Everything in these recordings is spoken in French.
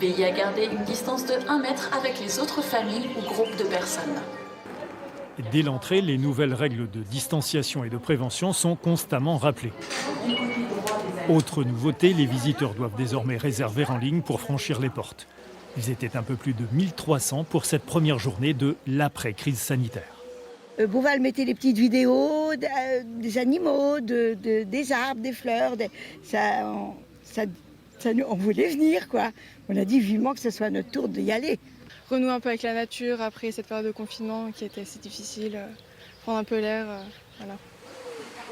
Veillez à garder une distance de 1 mètre avec les autres familles ou groupes de personnes. Dès l'entrée, les nouvelles règles de distanciation et de prévention sont constamment rappelées. Autre nouveauté, les visiteurs doivent désormais réserver en ligne pour franchir les portes. Ils étaient un peu plus de 1300 pour cette première journée de l'après-crise sanitaire. Beauval mettait des petites vidéos des animaux, des arbres, des fleurs. On voulait venir, quoi. On a dit vivement que ce soit notre tour d'y aller. Renouer un peu avec la nature après cette période de confinement qui était assez difficile. Prendre un peu l'air, voilà.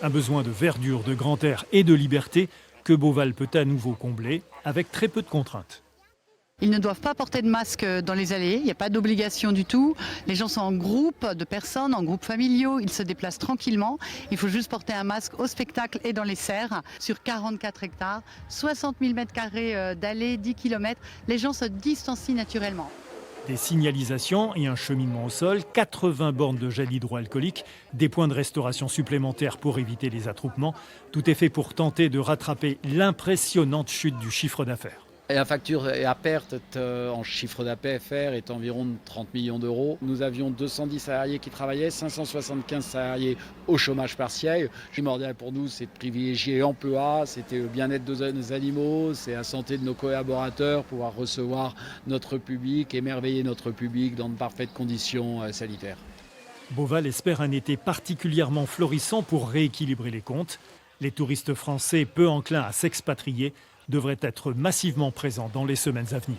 Un besoin de verdure, de grand air et de liberté que Beauval peut à nouveau combler avec très peu de contraintes. Ils ne doivent pas porter de masque dans les allées, il n'y a pas d'obligation du tout. Les gens sont en groupe de personnes, en groupes familiaux, ils se déplacent tranquillement. Il faut juste porter un masque au spectacle et dans les serres. Sur 44 hectares, 60 000 m² d'allées, 10 km, les gens se distancient naturellement. Des signalisations et un cheminement au sol, 80 bornes de gel hydroalcoolique, des points de restauration supplémentaires pour éviter les attroupements. Tout est fait pour tenter de rattraper l'impressionnante chute du chiffre d'affaires. Et la facture à perte en chiffre d'affaires est environ de 30 millions d'euros. Nous avions 210 salariés qui travaillaient, 575 salariés au chômage partiel. Primordial pour nous, c'est de privilégier l'emploi, c'était le bien-être de nos animaux, c'est la santé de nos collaborateurs, pouvoir recevoir notre public, émerveiller notre public dans de parfaites conditions sanitaires. Beauval espère un été particulièrement florissant pour rééquilibrer les comptes. Les touristes français peu enclins à s'expatrier devraient être massivement présents dans les semaines à venir.